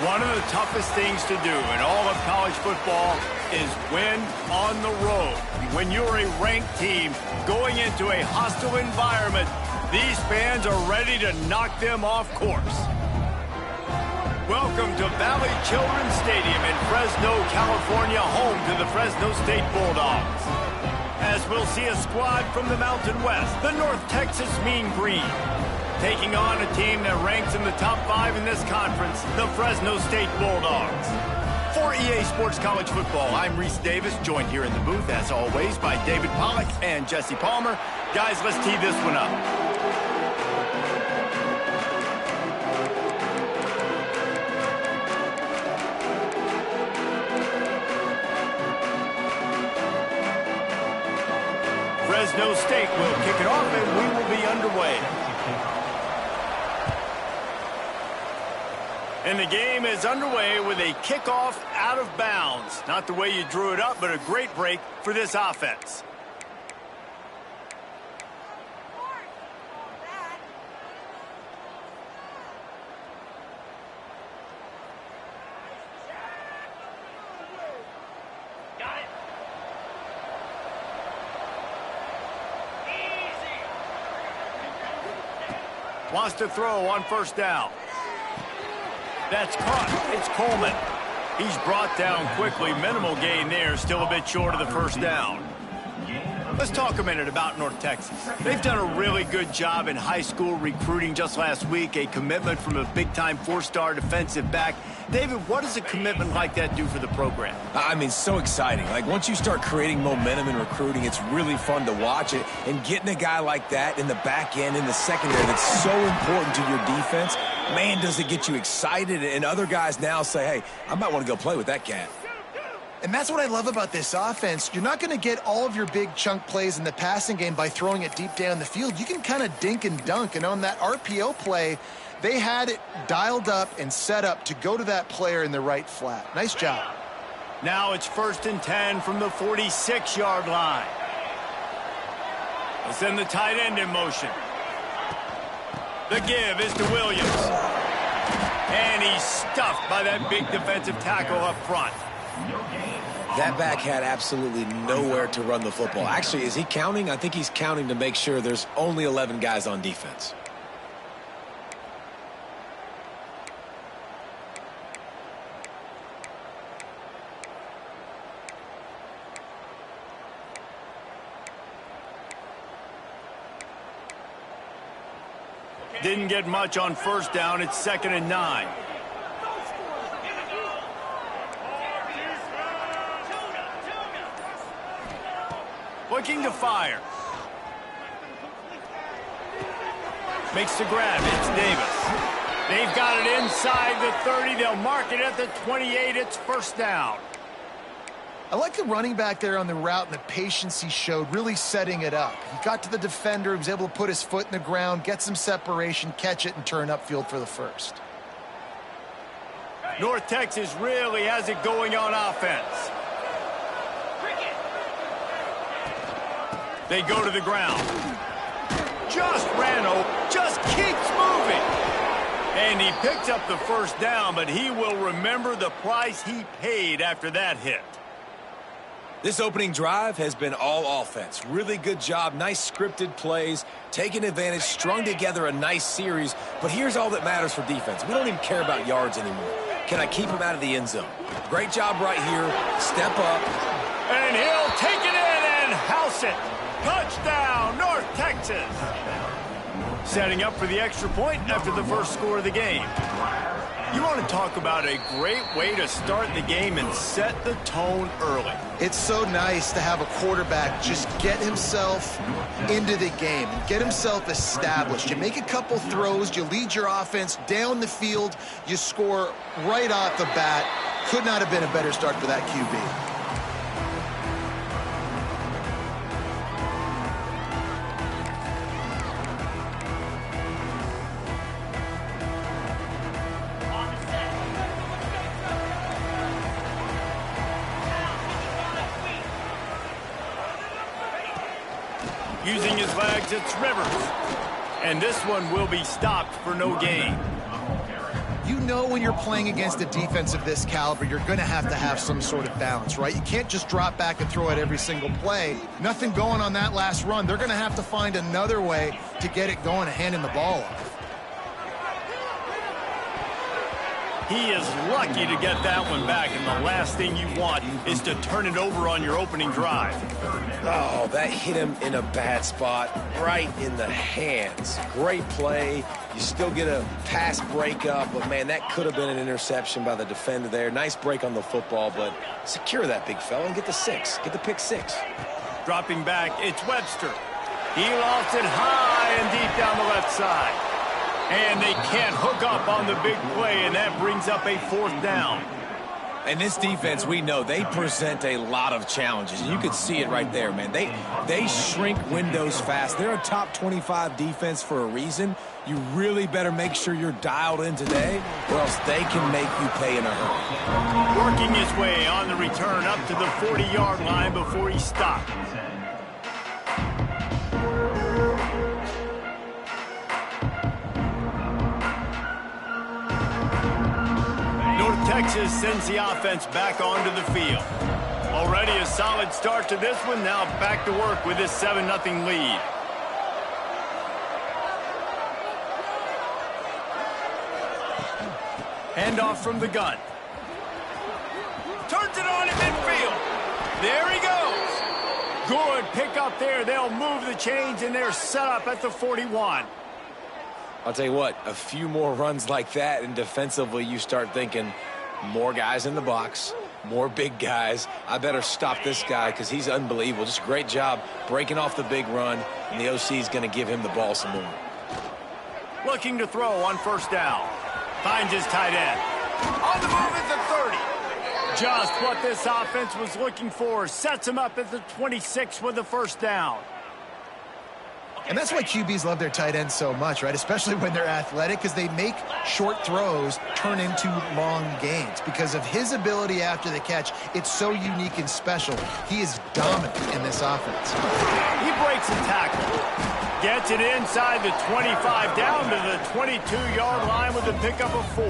One of the toughest things to do in all of college football is win on the road. When you're a ranked team going into a hostile environment, these fans are ready to knock them off course. Welcome to Valley Children's Stadium in Fresno, California, home to the Fresno State Bulldogs. As we'll see a squad from the Mountain West, the North Texas Mean Green, taking on a team that ranks in the top 5 in this conference, the Fresno State Bulldogs. For EA Sports College Football, I'm Reese Davis, joined here in the booth, as always, by David Pollack and Jesse Palmer. Guys, let's tee this one up. Fresno State will kick it off, and we will be underway. And the game is underway with a kickoff out of bounds. Not the way you drew it up, but a great break for this offense. Wants to throw on first down. That's caught. It's Coleman. He's brought down quickly. Minimal gain there. Still a bit short of the first down. Let's talk a minute about North Texas. They've done a really good job in high school recruiting just last week. A commitment from a big-time 4-star defensive back. David, what does a commitment like that do for the program? I mean, so exciting. Like, once you start creating momentum in recruiting, it's really fun to watch it. And getting a guy like that in the back end, in the secondary, that's so important to your defense, man, does it get you excited. And other guys now say, hey, I might want to go play with that cat. And that's what I love about this offense. You're not going to get all of your big chunk plays in the passing game by throwing it deep down the field. You can kind of dink and dunk. And on that RPO play, they had it dialed up and set up to go to that player in the right flat. Nice job. Now it's 1st and 10 from the 46-yard line. They'll send the tight end in motion. The give is to Williams. And he's stuffed by that big defensive tackle up front. That back had absolutely nowhere to run the football. Actually, is he counting? I think he's counting to make sure there's only 11 guys on defense. Didn't get much on first down. It's 2nd and 9. Looking to fire. Makes the grab. It's Davis. They've got it inside the 30. They'll mark it at the 28. It's 1st down. I like the running back there on the route and the patience he showed, really setting it up. He got to the defender, he was able to put his foot in the ground, get some separation, catch it, and turn upfield for the first. North Texas really has it going on offense. They go to the ground. Just keeps moving. And he picks up the first down, but he will remember the price he paid after that hit. This opening drive has been all offense. Really good job, nice scripted plays, taking advantage, strung together a nice series. But here's all that matters for defense. We don't even care about yards anymore. Can I keep him out of the end zone? Great job right here. Step up. And he'll take it in and house it. Touchdown, North Texas. Setting up for the extra point after the first score of the game. You want to talk about a great way to start the game and set the tone early. It's so nice to have a quarterback just get himself into the game and get himself established. You make a couple throws, you lead your offense down the field, you score right off the bat. Could not have been a better start for that QB. Using his legs, it's Rivers. And this one will be stopped for no gain. You know when you're playing against a defense of this caliber, you're going to have some sort of balance, right? You can't just drop back and throw it every single play. Nothing going on that last run. They're going to have to find another way to get it going and handing the ball off. He is lucky to get that one back, and the last thing you want is to turn it over on your opening drive. Oh, that hit him in a bad spot, right in the hands. Great play. You still get a pass breakup, but, man, that could have been an interception by the defender there. Nice break on the football, but secure that big fella and get the 6. Get the pick 6. Dropping back, it's Webster. He lofts it high and deep down the left side. And they can't hook up on the big play, and that brings up a 4th down. And this defense, we know, they present a lot of challenges. You could see it right there, man. They shrink windows fast. They're a top 25 defense for a reason. You really better make sure you're dialed in today, or else they can make you pay in a hurry. Working his way on the return up to the 40-yard line before he stopped. Texas sends the offense back onto the field. Already a solid start to this one. Now back to work with this 7-0 lead. Handoff from the gun. Turns it on in midfield. There he goes. Good pickup there. They'll move the chains, and they're set up at the 41. I'll tell you what, a few more runs like that, and defensively you start thinking, more guys in the box, more big guys. I better stop this guy because he's unbelievable. Just a great job breaking off the big run, and the OC is going to give him the ball some more. Looking to throw on 1st down. Finds his tight end. On the move at the 30. Just what this offense was looking for. Sets him up at the 26 with the 1st down. And that's why QBs love their tight ends so much, right? Especially when they're athletic, because they make short throws turn into long gains. Because of his ability after the catch, it's so unique and special. He is dominant in this offense. He breaks a tackle. Gets it inside the 25, down to the 22-yard line with a pickup of 4.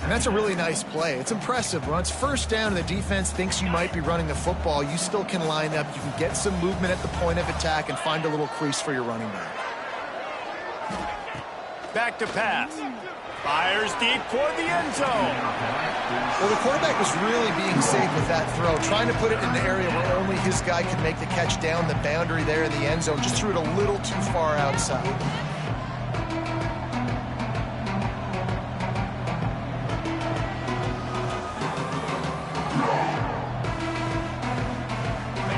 And that's a really nice play. It's impressive. When it's 1st down and the defense thinks you might be running the football, you still can line up. You can get some movement at the point of attack and find a little crease for your running back. Back to pass. Fires deep toward the end zone. Well, the quarterback was really being safe with that throw, trying to put it in the area where only his guy can make the catch down the boundary there in the end zone. Just threw it a little too far outside.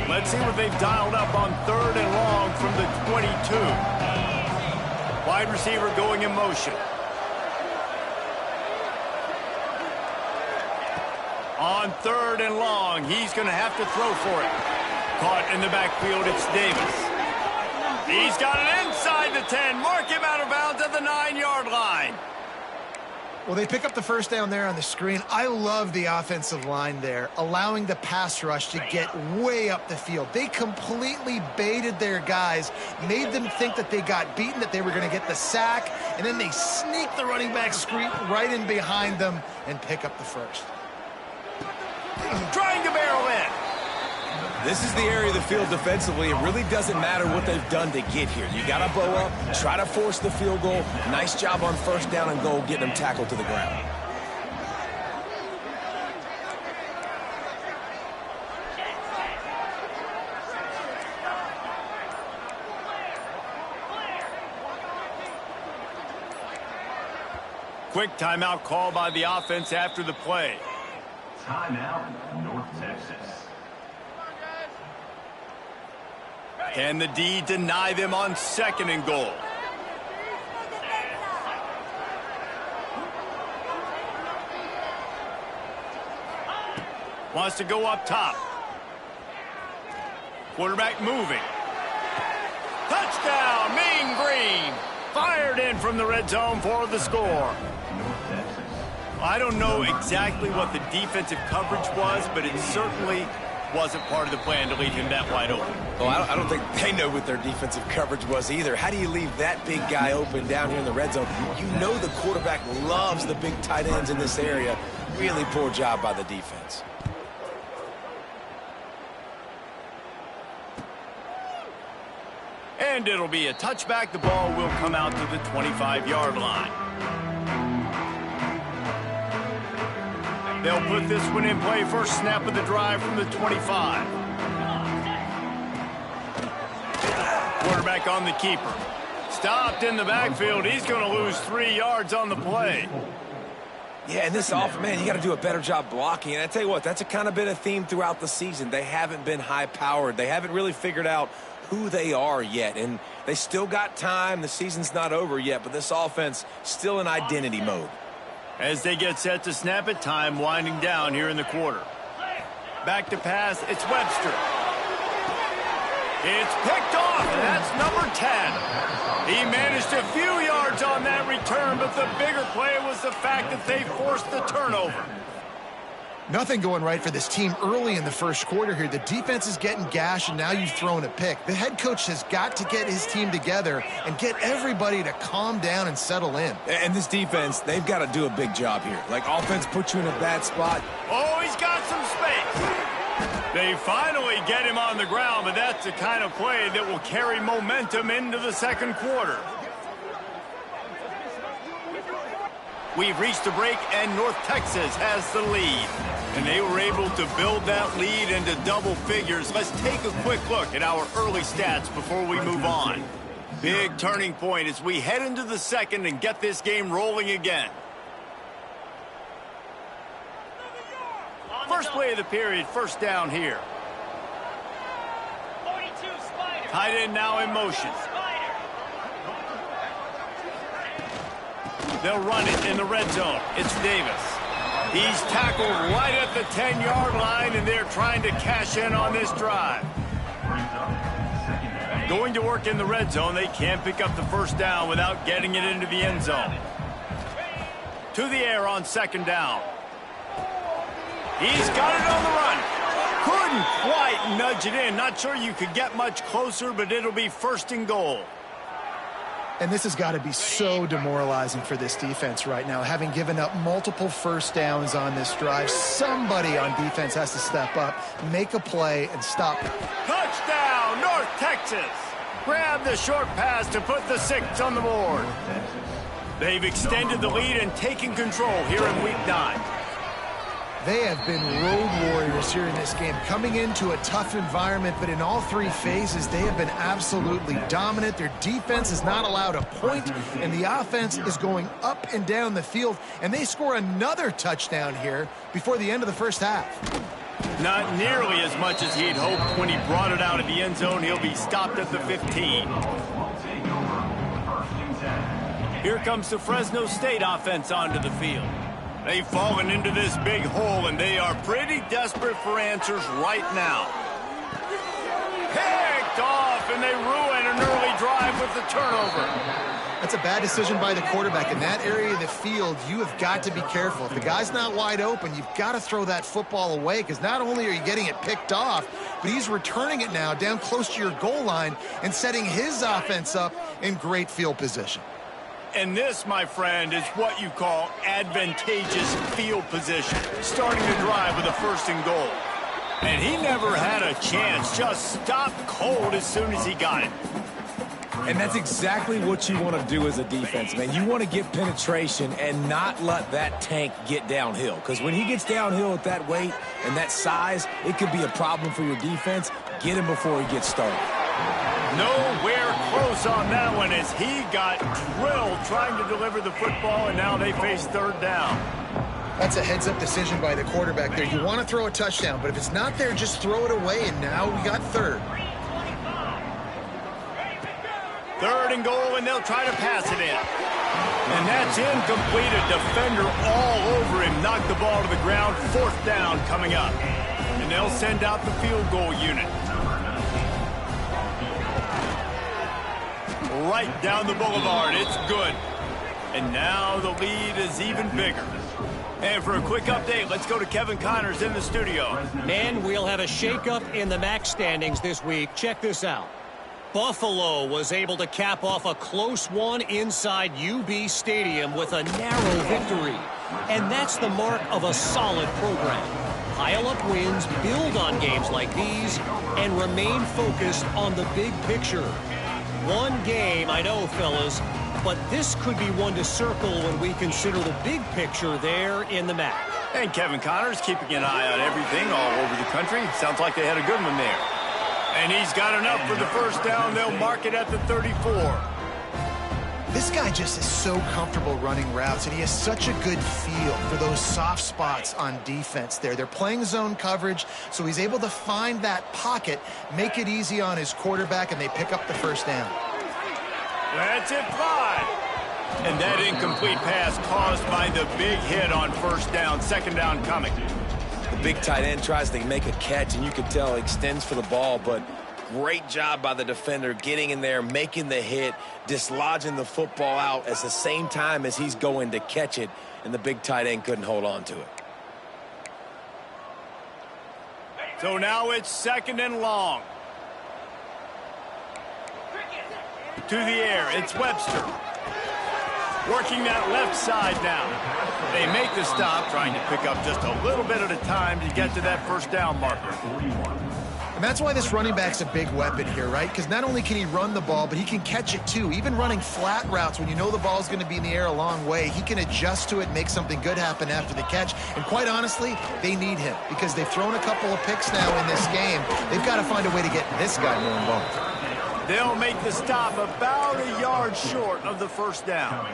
Let's see what they've dialed up on 3rd and long from the 22. Wide receiver going in motion. On 3rd and long, he's going to have to throw for it. Caught in the backfield, it's Davis. He's got it inside the 10. Mark him out of bounds at the 9-yard line. Well, they pick up the 1st down there on the screen. I love the offensive line there, allowing the pass rush to get way up the field. They completely baited their guys, made them think that they got beaten, that they were going to get the sack, and then they sneak the running back screen right in behind them and pick up the 1st. Trying to barrel in. This is the area of the field defensively. It really doesn't matter what they've done to get here. You got to bow up, try to force the field goal. Nice job on 1st down and goal, getting them tackled to the ground. Quick timeout call by the offense after the play. Timeout, North Texas. Can the D deny them on 2nd and goal? Wants to go up top. Quarterback moving. Touchdown, Mean Green. Fired in from the red zone for the score. I don't know exactly what the defensive coverage was, but it certainly wasn't part of the plan to leave him that wide open. Well, I don't think they know what their defensive coverage was either. How do you leave that big guy open down here in the red zone? You know the quarterback loves the big tight ends in this area. Really poor job by the defense. And it'll be a touchback. The ball will come out to the 25-yard line. They'll put this one in play. First snap of the drive from the 25. Quarterback on the keeper. Stopped in the backfield. He's going to lose 3 yards on the play. Yeah, and this offense, man, you got to do a better job blocking. And I tell you what, that's a kind of been a theme throughout the season. They haven't been high-powered. They haven't really figured out who they are yet, and they still got time. The season's not over yet, but this offense still in identity mode. As they get set to snap it, time winding down here in the quarter. Back to pass, it's Webster. It's picked off, and that's number 10. He managed a few yards on that return, but the bigger play was the fact that they forced the turnover. Nothing going right for this team early in the first quarter here. The defense is getting gashed, and now you've thrown a pick. The head coach has got to get his team together and get everybody to calm down and settle in. And this defense, they've got to do a big job here. Like, offense puts you in a bad spot. Oh, he's got some space. They finally get him on the ground, but that's the kind of play that will carry momentum into the second quarter. We've reached a break, and North Texas has the lead. And they were able to build that lead into double figures. Let's take a quick look at our early stats before we move on. Big turning point as we head into the second and get this game rolling again. First play of the period, first down here. Tight end now in motion. They'll run it in the red zone. It's Davis. He's tackled right at the 10-yard line, and they're trying to cash in on this drive. Going to work in the red zone. They can't pick up the first down without getting it into the end zone. To the air on second down. He's got it on the run. Couldn't quite nudge it in. Not sure you could get much closer, but it'll be first and goal. And this has got to be so demoralizing for this defense right now. Having given up multiple first downs on this drive, somebody on defense has to step up, make a play, and stop. Touchdown, North Texas. Grab the short pass to put the 6 on the board. They've extended the lead and taken control here in Week 9. They have been road warriors here in this game, coming into a tough environment, but in all three phases, they have been absolutely dominant. Their defense is not allowed a point, and the offense is going up and down the field, and they score another touchdown here before the end of the first half. Not nearly as much as he'd hoped when he brought it out of the end zone. He'll be stopped at the 15. Here comes the Fresno State offense onto the field. They've fallen into this big hole, and they are pretty desperate for answers right now. Picked off, and they ruin an early drive with the turnover. That's a bad decision by the quarterback. In that area of the field, you have got to be careful. If the guy's not wide open, you've got to throw that football away, because not only are you getting it picked off, but he's returning it now down close to your goal line and setting his offense up in great field position. And this, my friend, is what you call advantageous field position. Starting the drive with a first and goal. And he never had a chance. Just stopped cold as soon as he got it. And that's exactly what you want to do as a defense, man. You want to get penetration and not let that tank get downhill. Because when he gets downhill at that weight and that size, it could be a problem for your defense. Get him before he gets started. Nowhere close on that one as he got drilled trying to deliver the football, and now they face third down. That's a heads-up decision by the quarterback there. You want to throw a touchdown, but if it's not there, just throw it away, and now we got third. Third and goal, and they'll try to pass it in. And that's incomplete. A defender all over him. Knocked the ball to the ground. Fourth down coming up. And they'll send out the field goal unit. Right down the boulevard. It's good. And now the lead is even bigger. And for a quick update, let's go to Kevin Connors in the studio. And we'll have a shakeup in the MAC standings this week. Check this out. Buffalo was able to cap off a close one inside UB Stadium with a narrow victory. And that's the mark of a solid program. Pile up wins, build on games like these, and remain focused on the big picture. One game, I know, fellas, but this could be one to circle when we consider the big picture there in the MAC. And Kevin Connors keeping an eye on everything all over the country. Sounds like they had a good one there. And he's got enough for the first down. They'll mark it at the 34. This guy just is so comfortable running routes, and he has such a good feel for those soft spots on defense there. They're playing zone coverage, so he's able to find that pocket, make it easy on his quarterback, and they pick up the first down. That's it, 5. And that incomplete pass caused by the big hit on first down. Second down coming. The big tight end tries to make a catch, and you can tell he extends for the ball, but great job by the defender getting in there, making the hit, dislodging the football out at the same time as he's going to catch it, and the big tight end couldn't hold on to it. So now it's second and long. To the air, it's Webster. Working that left side now. They make the stop, trying to pick up just a little bit at a time to get to that first down marker. And that's why this running back's a big weapon here, right? Because not only can he run the ball, but he can catch it too. Even running flat routes when you know the ball's going to be in the air a long way, he can adjust to it and make something good happen after the catch. And quite honestly, they need him because they've thrown a couple of picks now in this game. They've got to find a way to get this guy more involved. They'll make the stop about a yard short of the first down.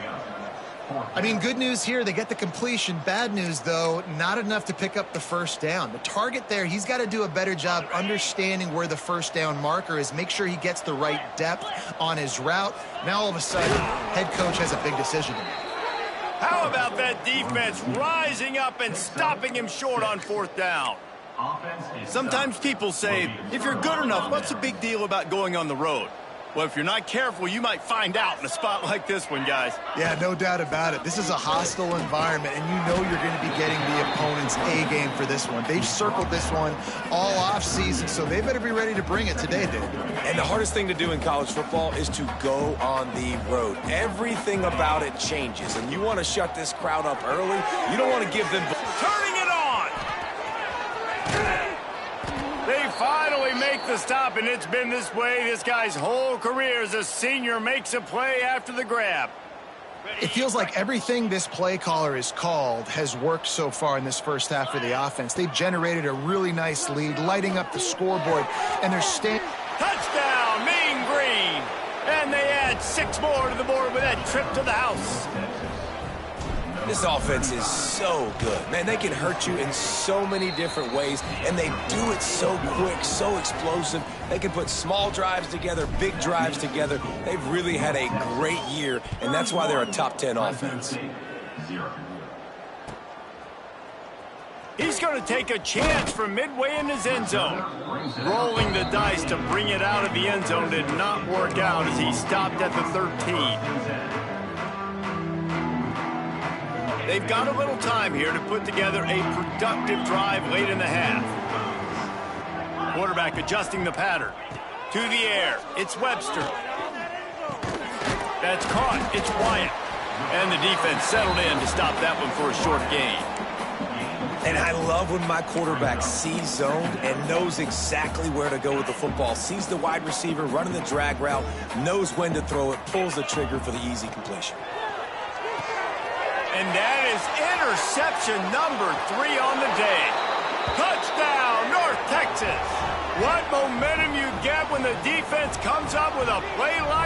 I mean, good news here, they get the completion. Bad news, though, not enough to pick up the first down. The target there, he's got to do a better job understanding where the first down marker is, make sure he gets the right depth on his route. Now, all of a sudden, head coach has a big decision to make. How about that defense rising up and stopping him short on fourth down? Sometimes people say, if you're good enough, what's the big deal about going on the road? Well, if you're not careful, you might find out in a spot like this one, guys. Yeah, no doubt about it. This is a hostile environment, and you know you're going to be getting the opponent's A game for this one. They've circled this one all offseason, so they better be ready to bring it today, dude. And the hardest thing to do in college football is to go on the road. Everything about it changes, and you want to shut this crowd up early. You don't want to give them... Turning it on! They finally make the stop, and it's been this way this guy's whole career as a senior makes a play after the grab. It feels like everything this play caller has called has worked so far in this first half of the offense. They've generated a really nice lead, lighting up the scoreboard, and they're staying... Touchdown, Mean Green! And they add 6 more to the board with that trip to the house. This offense is so good. Man, they can hurt you in so many different ways, and they do it so quick, so explosive. They can put small drives together, big drives together. They've really had a great year, and that's why they're a top 10 offense. He's going to take a chance from midway in his end zone. Rolling the dice to bring it out of the end zone did not work out as he stopped at the 13. They've got a little time here to put together a productive drive late in the half. Quarterback adjusting the pattern. To the air, it's Webster. That's caught, it's Wyatt. And the defense settled in to stop that one for a short gain. And I love when my quarterback sees zoned and knows exactly where to go with the football. Sees the wide receiver running the drag route, knows when to throw it, pulls the trigger for the easy completion. And that is interception number 3 on the day. Touchdown, North Texas. What momentum you get when the defense comes up with a play like